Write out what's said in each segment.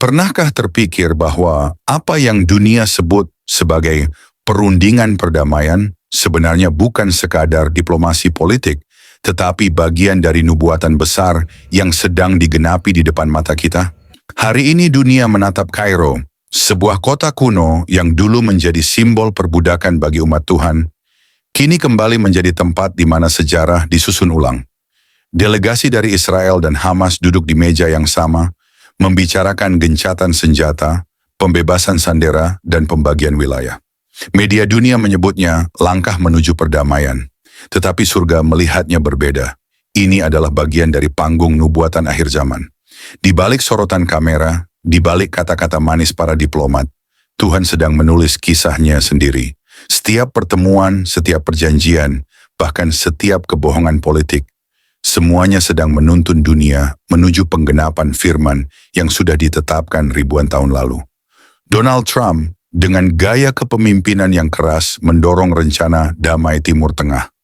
Pernahkah terpikir bahwa apa yang dunia sebut sebagai perundingan perdamaian sebenarnya bukan sekadar diplomasi politik, tetapi bagian dari nubuatan besar yang sedang digenapi di depan mata kita? Hari ini dunia menatap Kairo, sebuah kota kuno yang dulu menjadi simbol perbudakan bagi umat Tuhan, kini kembali menjadi tempat di mana sejarah disusun ulang. Delegasi dari Israel dan Hamas duduk di meja yang sama, membicarakan gencatan senjata, pembebasan sandera, dan pembagian wilayah. Media dunia menyebutnya langkah menuju perdamaian, tetapi surga melihatnya berbeda. Ini adalah bagian dari panggung nubuatan akhir zaman. Di balik sorotan kamera, di balik kata-kata manis para diplomat, Tuhan sedang menulis kisahnya sendiri. Setiap pertemuan, setiap perjanjian, bahkan setiap kebohongan politik, semuanya sedang menuntun dunia menuju penggenapan firman yang sudah ditetapkan ribuan tahun lalu. Donald Trump dengan gaya kepemimpinan yang keras mendorong rencana damai Timur Tengah.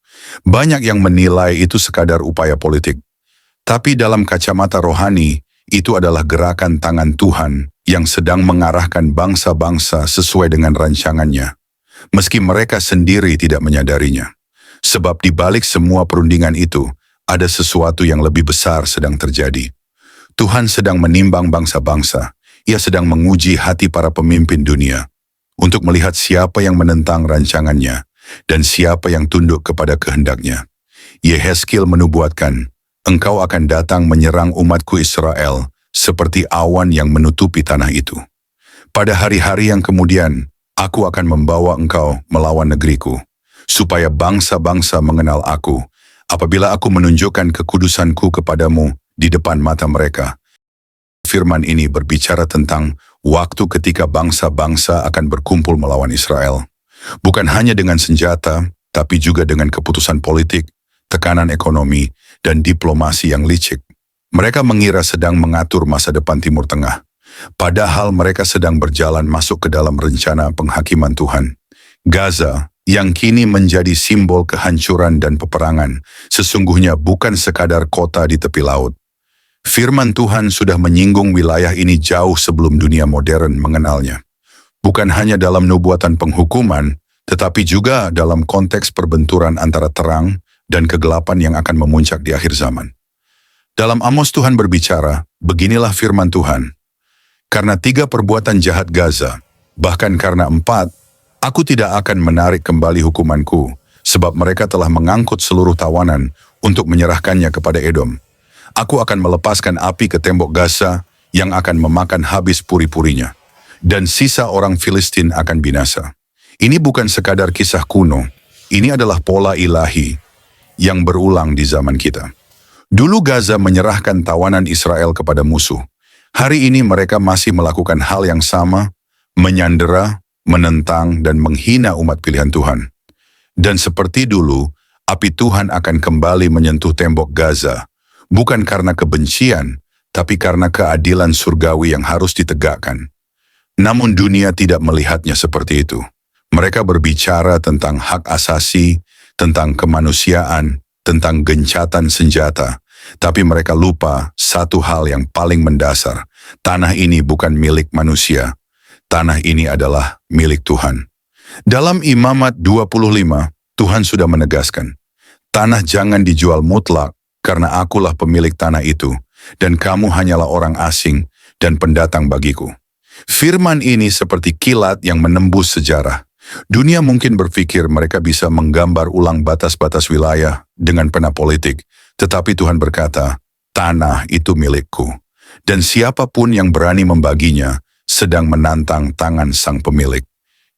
Banyak yang menilai itu sekadar upaya politik. Tapi dalam kacamata rohani, itu adalah gerakan tangan Tuhan yang sedang mengarahkan bangsa-bangsa sesuai dengan rancangannya, meski mereka sendiri tidak menyadarinya. Sebab di balik semua perundingan itu, ada sesuatu yang lebih besar sedang terjadi. Tuhan sedang menimbang bangsa-bangsa. Ia sedang menguji hati para pemimpin dunia untuk melihat siapa yang menentang rancangannya dan siapa yang tunduk kepada kehendaknya. Yehezkiel menubuatkan, "Engkau akan datang menyerang umatku Israel seperti awan yang menutupi tanah itu. Pada hari-hari yang kemudian, aku akan membawa engkau melawan negeriku, supaya bangsa-bangsa mengenal aku, apabila aku menunjukkan kekudusanku kepadamu di depan mata mereka." Firman ini berbicara tentang waktu ketika bangsa-bangsa akan berkumpul melawan Israel. Bukan hanya dengan senjata, tapi juga dengan keputusan politik, tekanan ekonomi, dan diplomasi yang licik. Mereka mengira sedang mengatur masa depan Timur Tengah, padahal mereka sedang berjalan masuk ke dalam rencana penghakiman Tuhan. Gaza, yang kini menjadi simbol kehancuran dan peperangan, sesungguhnya bukan sekadar kota di tepi laut. Firman Tuhan sudah menyinggung wilayah ini jauh sebelum dunia modern mengenalnya. Bukan hanya dalam nubuatan penghukuman, tetapi juga dalam konteks perbenturan antara terang dan kegelapan yang akan memuncak di akhir zaman. Dalam Amos Tuhan berbicara, beginilah firman Tuhan. Karena 3 perbuatan jahat Gaza, bahkan karena 4, aku tidak akan menarik kembali hukumanku, sebab mereka telah mengangkut seluruh tawanan untuk menyerahkannya kepada Edom. Aku akan melepaskan api ke tembok Gaza yang akan memakan habis puri-purinya, dan sisa orang Filistin akan binasa. Ini bukan sekadar kisah kuno, ini adalah pola ilahi yang berulang di zaman kita. Dulu Gaza menyerahkan tawanan Israel kepada musuh. Hari ini mereka masih melakukan hal yang sama, menyandera, menentang, dan menghina umat pilihan Tuhan. Dan seperti dulu, api Tuhan akan kembali menyentuh tembok Gaza, bukan karena kebencian, tapi karena keadilan surgawi yang harus ditegakkan. Namun dunia tidak melihatnya seperti itu. Mereka berbicara tentang hak asasi, tentang kemanusiaan, tentang gencatan senjata, tapi mereka lupa satu hal yang paling mendasar. Tanah ini bukan milik manusia. Tanah ini adalah milik Tuhan. Dalam Imamat 25, Tuhan sudah menegaskan, tanah jangan dijual mutlak, karena akulah pemilik tanah itu, dan kamu hanyalah orang asing dan pendatang bagiku. Firman ini seperti kilat yang menembus sejarah. Dunia mungkin berpikir mereka bisa menggambar ulang batas-batas wilayah dengan pena politik, tetapi Tuhan berkata, tanah itu milikku, dan siapapun yang berani membaginya sedang menantang tangan sang pemilik.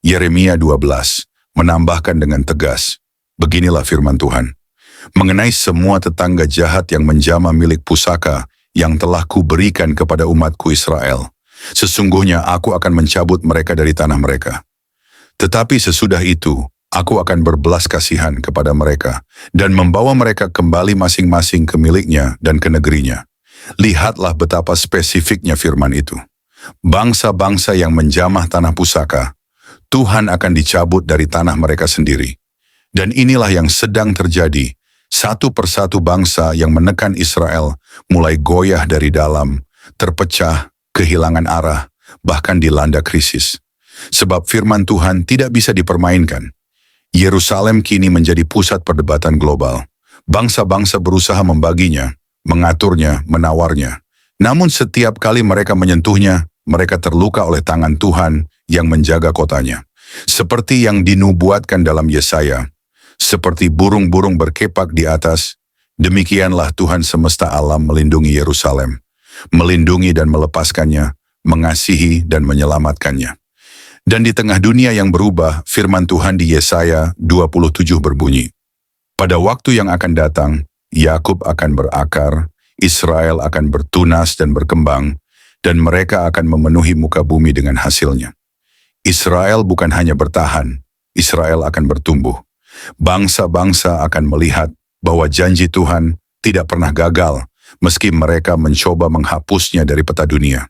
Yeremia 12 menambahkan dengan tegas, beginilah firman Tuhan. Mengenai semua tetangga jahat yang menjamah milik pusaka yang telah kuberikan kepada umatku Israel, sesungguhnya aku akan mencabut mereka dari tanah mereka. Tetapi sesudah itu, aku akan berbelas kasihan kepada mereka dan membawa mereka kembali masing-masing ke miliknya dan ke negerinya. Lihatlah betapa spesifiknya firman itu. Bangsa-bangsa yang menjamah tanah pusaka, Tuhan akan dicabut dari tanah mereka sendiri. Dan inilah yang sedang terjadi. Satu persatu bangsa yang menekan Israel mulai goyah dari dalam, terpecah, kehilangan arah, bahkan dilanda krisis. Sebab firman Tuhan tidak bisa dipermainkan. Yerusalem kini menjadi pusat perdebatan global. Bangsa-bangsa berusaha membaginya, mengaturnya, menawarnya. Namun setiap kali mereka menyentuhnya, mereka terluka oleh tangan Tuhan yang menjaga kotanya. Seperti yang dinubuatkan dalam Yesaya, seperti burung-burung berkepak di atas, demikianlah Tuhan semesta alam melindungi Yerusalem, melindungi dan melepaskannya, mengasihi dan menyelamatkannya. Dan di tengah dunia yang berubah, firman Tuhan di Yesaya 27 berbunyi, pada waktu yang akan datang, Yakub akan berakar, Israel akan bertunas dan berkembang, dan mereka akan memenuhi muka bumi dengan hasilnya. Israel bukan hanya bertahan, Israel akan bertumbuh. Bangsa-bangsa akan melihat bahwa janji Tuhan tidak pernah gagal, meski mereka mencoba menghapusnya dari peta dunia.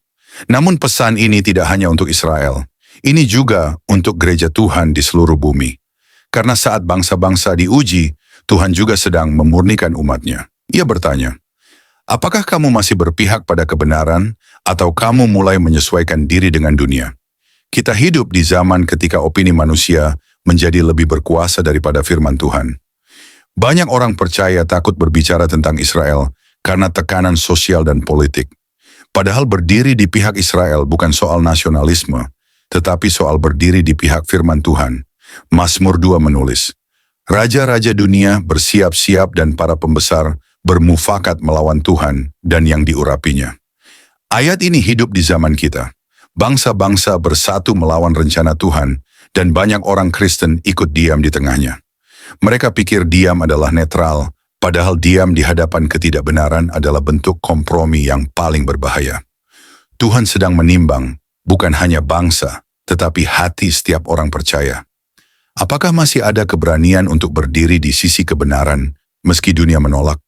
Namun pesan ini tidak hanya untuk Israel, ini juga untuk gereja Tuhan di seluruh bumi. Karena saat bangsa-bangsa diuji, Tuhan juga sedang memurnikan umatnya. Ia bertanya, apakah kamu masih berpihak pada kebenaran, atau kamu mulai menyesuaikan diri dengan dunia? Kita hidup di zaman ketika opini manusia menjadi lebih berkuasa daripada firman Tuhan. Banyak orang percaya takut berbicara tentang Israel karena tekanan sosial dan politik. Padahal berdiri di pihak Israel bukan soal nasionalisme, tetapi soal berdiri di pihak firman Tuhan. Mazmur 2 menulis, raja-raja dunia bersiap-siap dan para pembesar bermufakat melawan Tuhan dan yang diurapinya. Ayat ini hidup di zaman kita. Bangsa-bangsa bersatu melawan rencana Tuhan, dan banyak orang Kristen ikut diam di tengahnya. Mereka pikir diam adalah netral, padahal diam di hadapan ketidakbenaran adalah bentuk kompromi yang paling berbahaya. Tuhan sedang menimbang, bukan hanya bangsa, tetapi hati setiap orang percaya. Apakah masih ada keberanian untuk berdiri di sisi kebenaran, meski dunia menolak?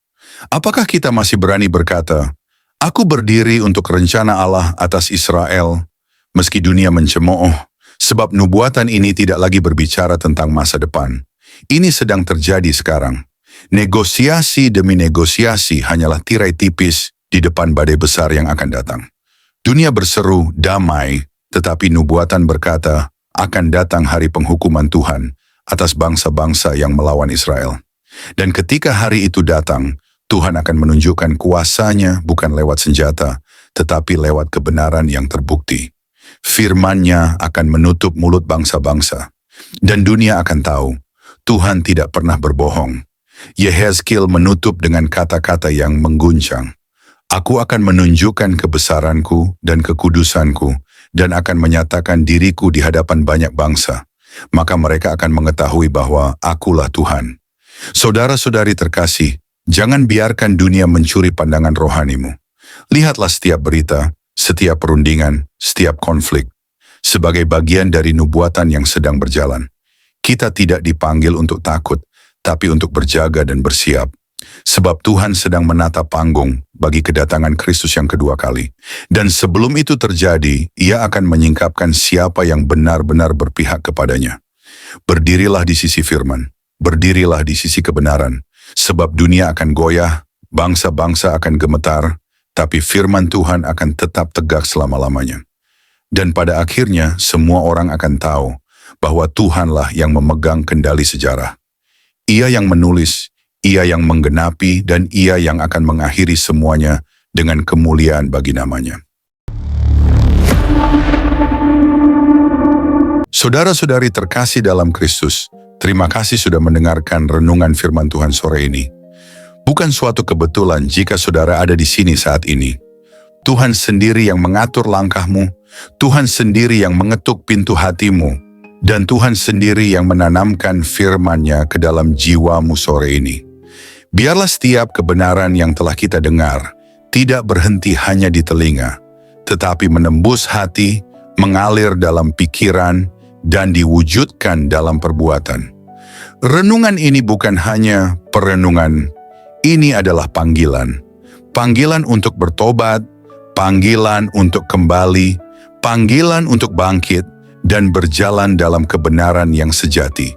Apakah kita masih berani berkata, aku berdiri untuk rencana Allah atas Israel, meski dunia mencemooh, sebab nubuatan ini tidak lagi berbicara tentang masa depan. Ini sedang terjadi sekarang. Negosiasi demi negosiasi hanyalah tirai tipis di depan badai besar yang akan datang. Dunia berseru damai, tetapi nubuatan berkata akan datang hari penghukuman Tuhan atas bangsa-bangsa yang melawan Israel. Dan ketika hari itu datang, Tuhan akan menunjukkan kuasanya bukan lewat senjata, tetapi lewat kebenaran yang terbukti. Firman-Nya akan menutup mulut bangsa-bangsa, dan dunia akan tahu Tuhan tidak pernah berbohong. Yehezkiel menutup dengan kata-kata yang mengguncang. Aku akan menunjukkan kebesaranku dan kekudusanku, dan akan menyatakan diriku di hadapan banyak bangsa. Maka mereka akan mengetahui bahwa akulah Tuhan. Saudara-saudari terkasih, jangan biarkan dunia mencuri pandangan rohanimu. Lihatlah setiap berita, setiap perundingan, setiap konflik, sebagai bagian dari nubuatan yang sedang berjalan. Kita tidak dipanggil untuk takut, tapi untuk berjaga dan bersiap. Sebab Tuhan sedang menata panggung bagi kedatangan Kristus yang kedua kali. Dan sebelum itu terjadi, Ia akan menyingkapkan siapa yang benar-benar berpihak kepadanya. Berdirilah di sisi firman, berdirilah di sisi kebenaran, sebab dunia akan goyah, bangsa-bangsa akan gemetar, tapi firman Tuhan akan tetap tegak selama-lamanya. Dan pada akhirnya semua orang akan tahu bahwa Tuhanlah yang memegang kendali sejarah. Ia yang menulis, Ia yang menggenapi, dan Ia yang akan mengakhiri semuanya dengan kemuliaan bagi namanya. Saudara-saudari terkasih dalam Kristus, terima kasih sudah mendengarkan renungan firman Tuhan sore ini. Bukan suatu kebetulan jika saudara ada di sini saat ini. Tuhan sendiri yang mengatur langkahmu, Tuhan sendiri yang mengetuk pintu hatimu, dan Tuhan sendiri yang menanamkan firman-Nya ke dalam jiwamu sore ini. Biarlah setiap kebenaran yang telah kita dengar tidak berhenti hanya di telinga, tetapi menembus hati, mengalir dalam pikiran, dan diwujudkan dalam perbuatan. Renungan ini bukan hanya perenungan, ini adalah panggilan. Panggilan untuk bertobat, panggilan untuk kembali, panggilan untuk bangkit, dan berjalan dalam kebenaran yang sejati.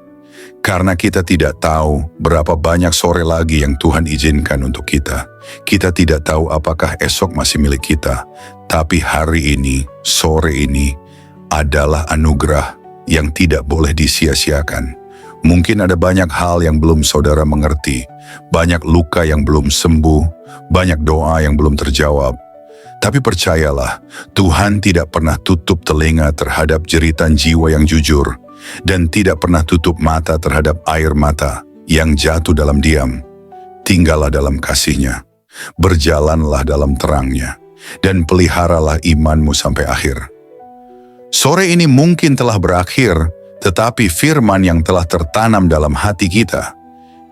Karena kita tidak tahu berapa banyak sore lagi yang Tuhan izinkan untuk kita. Kita tidak tahu apakah esok masih milik kita. Tapi hari ini, sore ini, adalah anugerah yang tidak boleh disia-siakan. Mungkin ada banyak hal yang belum saudara mengerti, banyak luka yang belum sembuh, banyak doa yang belum terjawab. Tapi percayalah, Tuhan tidak pernah tutup telinga terhadap jeritan jiwa yang jujur, dan tidak pernah tutup mata terhadap air mata yang jatuh dalam diam. Tinggallah dalam kasih-Nya, berjalanlah dalam terang-Nya, dan peliharalah imanmu sampai akhir. Sore ini mungkin telah berakhir, tetapi firman yang telah tertanam dalam hati kita,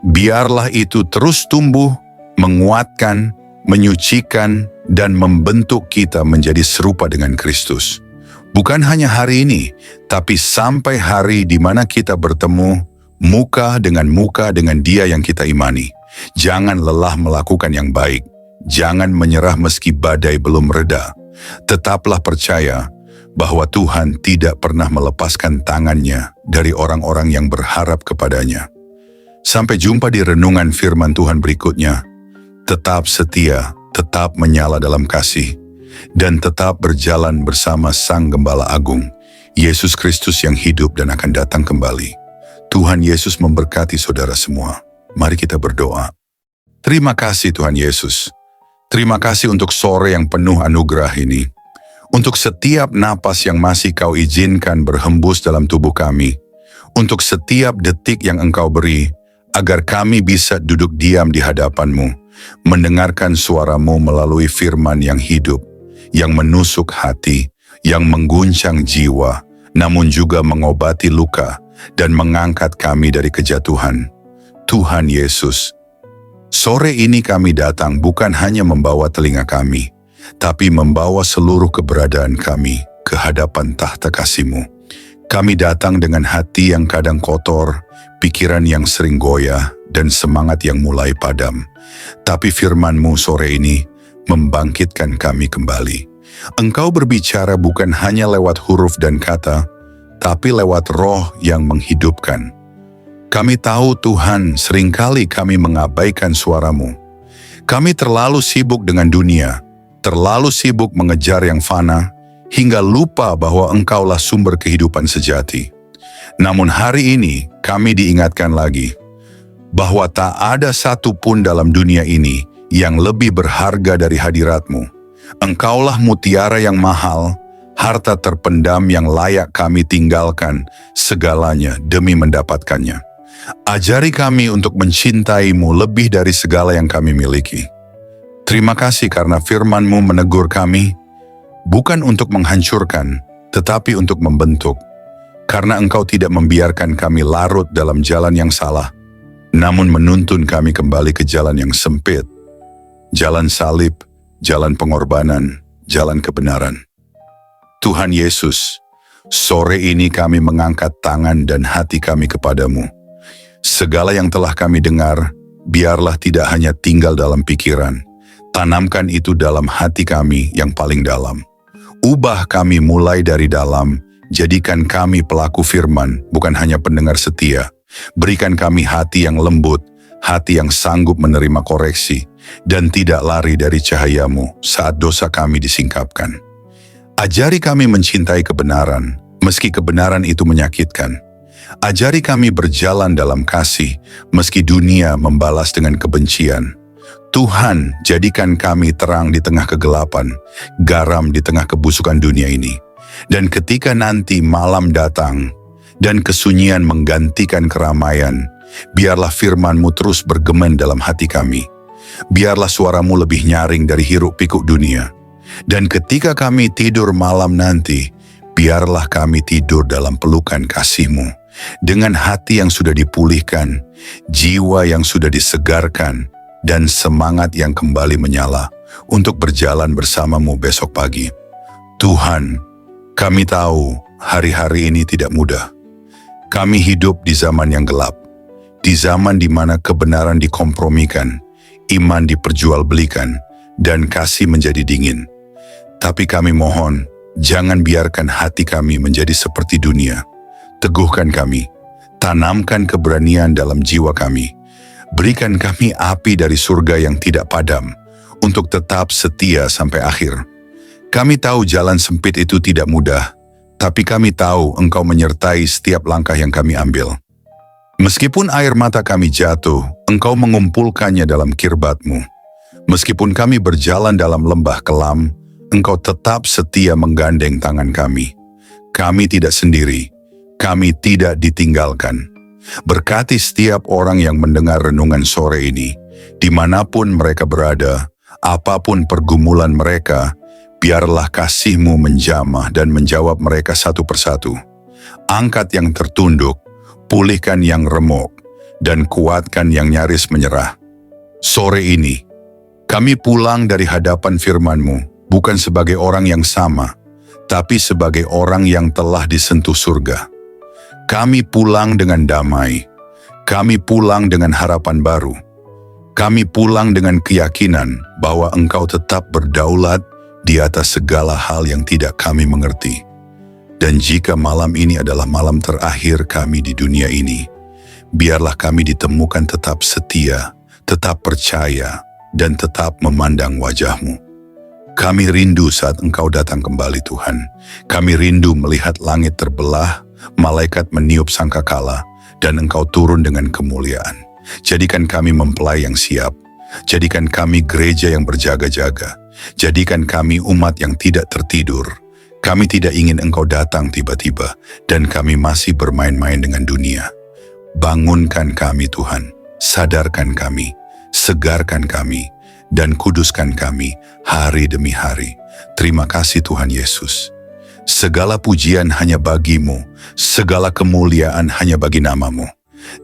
biarlah itu terus tumbuh, menguatkan, menyucikan, dan membentuk kita menjadi serupa dengan Kristus. Bukan hanya hari ini, tapi sampai hari di mana kita bertemu muka dengan Dia yang kita imani. Jangan lelah melakukan yang baik. Jangan menyerah meski badai belum reda. Tetaplah percaya bahwa Tuhan tidak pernah melepaskan tangan-Nya dari orang-orang yang berharap kepadanya. Sampai jumpa di renungan firman Tuhan berikutnya. Tetap setia, tetap menyala dalam kasih, dan tetap berjalan bersama Sang Gembala Agung, Yesus Kristus yang hidup dan akan datang kembali. Tuhan Yesus memberkati saudara semua. Mari kita berdoa. Terima kasih Tuhan Yesus. Terima kasih untuk sore yang penuh anugerah ini. Untuk setiap napas yang masih Kau izinkan berhembus dalam tubuh kami. Untuk setiap detik yang Engkau beri, agar kami bisa duduk diam di hadapan-Mu, mendengarkan suara-Mu melalui firman yang hidup, yang menusuk hati, yang mengguncang jiwa, namun juga mengobati luka dan mengangkat kami dari kejatuhan. Tuhan Yesus, sore ini kami datang bukan hanya membawa telinga kami, tapi membawa seluruh keberadaan kami ke hadapan tahta kasih-Mu. Kami datang dengan hati yang kadang kotor, pikiran yang sering goyah, dan semangat yang mulai padam. Tapi firman-Mu sore ini membangkitkan kami kembali. Engkau berbicara bukan hanya lewat huruf dan kata, tapi lewat roh yang menghidupkan. Kami tahu Tuhan, seringkali kami mengabaikan suara-Mu. Kami terlalu sibuk dengan dunia, terlalu sibuk mengejar yang fana, hingga lupa bahwa Engkaulah sumber kehidupan sejati. Namun hari ini kami diingatkan lagi, bahwa tak ada satu pun dalam dunia ini yang lebih berharga dari hadirat-Mu. Engkaulah mutiara yang mahal, harta terpendam yang layak kami tinggalkan segalanya demi mendapatkannya. Ajari kami untuk mencintai-Mu lebih dari segala yang kami miliki. Terima kasih karena firman-Mu menegur kami, bukan untuk menghancurkan, tetapi untuk membentuk. Karena Engkau tidak membiarkan kami larut dalam jalan yang salah, namun menuntun kami kembali ke jalan yang sempit, jalan salib, jalan pengorbanan, jalan kebenaran. Tuhan Yesus, sore ini kami mengangkat tangan dan hati kami kepadamu. Segala yang telah kami dengar, biarlah tidak hanya tinggal dalam pikiran, tanamkan itu dalam hati kami yang paling dalam. Ubah kami mulai dari dalam, jadikan kami pelaku firman, bukan hanya pendengar setia. Berikan kami hati yang lembut, hati yang sanggup menerima koreksi, dan tidak lari dari cahaya-Mu saat dosa kami disingkapkan. Ajari kami mencintai kebenaran, meski kebenaran itu menyakitkan. Ajari kami berjalan dalam kasih, meski dunia membalas dengan kebencian. Tuhan, jadikan kami terang di tengah kegelapan, garam di tengah kebusukan dunia ini. Dan ketika nanti malam datang, dan kesunyian menggantikan keramaian, biarlah firman-Mu terus bergema dalam hati kami. Biarlah suara-Mu lebih nyaring dari hiruk pikuk dunia. Dan ketika kami tidur malam nanti, biarlah kami tidur dalam pelukan kasih-Mu, dengan hati yang sudah dipulihkan, jiwa yang sudah disegarkan, dan semangat yang kembali menyala untuk berjalan bersama-Mu besok pagi. Tuhan, kami tahu hari-hari ini tidak mudah. Kami hidup di zaman yang gelap, di zaman di mana kebenaran dikompromikan, iman diperjualbelikan, dan kasih menjadi dingin. Tapi kami mohon, jangan biarkan hati kami menjadi seperti dunia. Teguhkan kami, tanamkan keberanian dalam jiwa kami. Berikan kami api dari surga yang tidak padam, untuk tetap setia sampai akhir. Kami tahu jalan sempit itu tidak mudah, tapi kami tahu Engkau menyertai setiap langkah yang kami ambil. Meskipun air mata kami jatuh, Engkau mengumpulkannya dalam kirbat-Mu. Meskipun kami berjalan dalam lembah kelam, Engkau tetap setia menggandeng tangan kami. Kami tidak sendiri, kami tidak ditinggalkan. Berkati setiap orang yang mendengar renungan sore ini, dimanapun mereka berada, apapun pergumulan mereka, biarlah kasih-Mu menjamah dan menjawab mereka satu persatu. Angkat yang tertunduk, pulihkan yang remuk, dan kuatkan yang nyaris menyerah. Sore ini, kami pulang dari hadapan firman-Mu, bukan sebagai orang yang sama, tapi sebagai orang yang telah disentuh surga. Kami pulang dengan damai, kami pulang dengan harapan baru, kami pulang dengan keyakinan bahwa Engkau tetap berdaulat di atas segala hal yang tidak kami mengerti. Dan jika malam ini adalah malam terakhir kami di dunia ini, biarlah kami ditemukan tetap setia, tetap percaya, dan tetap memandang wajah-Mu. Kami rindu saat Engkau datang kembali, Tuhan. Kami rindu melihat langit terbelah, malaikat meniup sangkakala, dan Engkau turun dengan kemuliaan. Jadikan kami mempelai yang siap. Jadikan kami gereja yang berjaga-jaga. Jadikan kami umat yang tidak tertidur. Kami tidak ingin Engkau datang tiba-tiba, dan kami masih bermain-main dengan dunia. Bangunkan kami, Tuhan. Sadarkan kami. Segarkan kami. Dan kuduskan kami hari demi hari. Terima kasih Tuhan Yesus. Segala pujian hanya bagi-Mu, segala kemuliaan hanya bagi nama-Mu,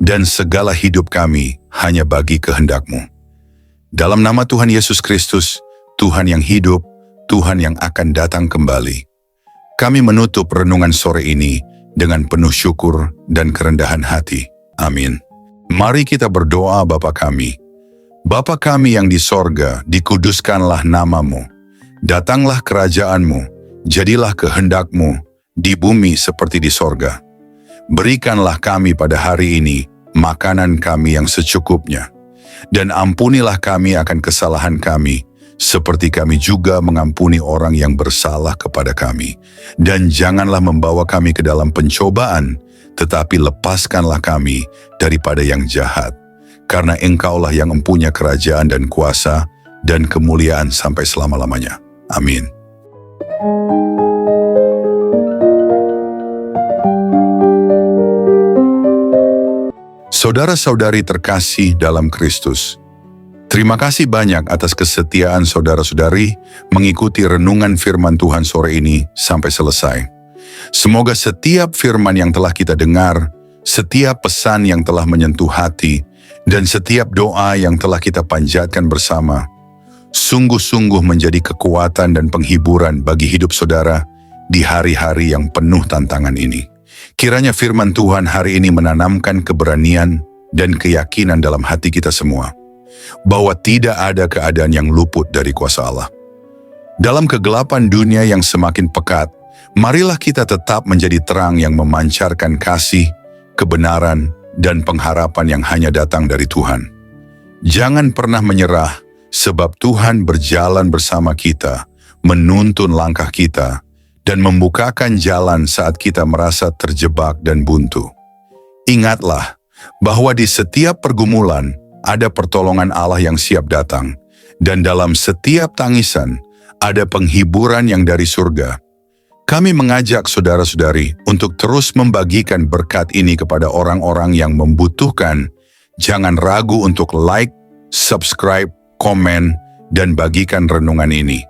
dan segala hidup kami hanya bagi kehendak-Mu. Dalam nama Tuhan Yesus Kristus, Tuhan yang hidup, Tuhan yang akan datang kembali, kami menutup renungan sore ini dengan penuh syukur dan kerendahan hati. Amin. Mari kita berdoa. Bapa kami, Bapa kami yang di sorga, dikuduskanlah nama-Mu. Datanglah kerajaan-Mu, jadilah kehendak-Mu di bumi seperti di sorga. Berikanlah kami pada hari ini makanan kami yang secukupnya. Dan ampunilah kami akan kesalahan kami, seperti kami juga mengampuni orang yang bersalah kepada kami. Dan janganlah membawa kami ke dalam pencobaan, tetapi lepaskanlah kami daripada yang jahat. Karena Engkaulah yang mempunyai kerajaan dan kuasa dan kemuliaan sampai selama-lamanya. Amin. Saudara-saudari terkasih dalam Kristus, terima kasih banyak atas kesetiaan saudara-saudari mengikuti renungan firman Tuhan sore ini sampai selesai. Semoga setiap firman yang telah kita dengar, setiap pesan yang telah menyentuh hati, dan setiap doa yang telah kita panjatkan bersama, sungguh-sungguh menjadi kekuatan dan penghiburan bagi hidup saudara di hari-hari yang penuh tantangan ini. Kiranya firman Tuhan hari ini menanamkan keberanian dan keyakinan dalam hati kita semua, bahwa tidak ada keadaan yang luput dari kuasa Allah. Dalam kegelapan dunia yang semakin pekat, marilah kita tetap menjadi terang yang memancarkan kasih, kebenaran, dan pengharapan yang hanya datang dari Tuhan. Jangan pernah menyerah, sebab Tuhan berjalan bersama kita, menuntun langkah kita, dan membukakan jalan saat kita merasa terjebak dan buntu. Ingatlah bahwa di setiap pergumulan ada pertolongan Allah yang siap datang, dan dalam setiap tangisan ada penghiburan yang dari surga. Kami mengajak saudara-saudari untuk terus membagikan berkat ini kepada orang-orang yang membutuhkan. Jangan ragu untuk like, subscribe, komen, dan bagikan renungan ini.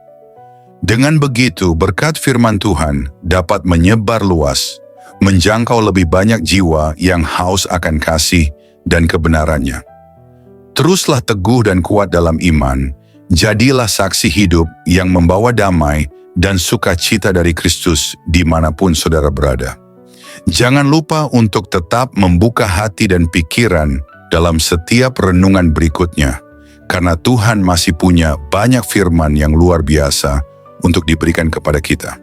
Dengan begitu, berkat firman Tuhan dapat menyebar luas, menjangkau lebih banyak jiwa yang haus akan kasih dan kebenarannya. Teruslah teguh dan kuat dalam iman, jadilah saksi hidup yang membawa damai dan sukacita dari Kristus dimanapun saudara berada. Jangan lupa untuk tetap membuka hati dan pikiran dalam setiap renungan berikutnya, karena Tuhan masih punya banyak firman yang luar biasa untuk diberikan kepada kita.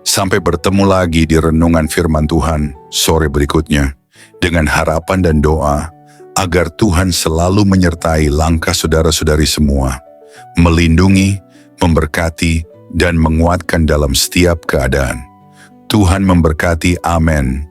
Sampai bertemu lagi di renungan firman Tuhan sore berikutnya, dengan harapan dan doa agar Tuhan selalu menyertai langkah saudara-saudari semua, melindungi, memberkati, dan menguatkan dalam setiap keadaan. Tuhan memberkati. Amin.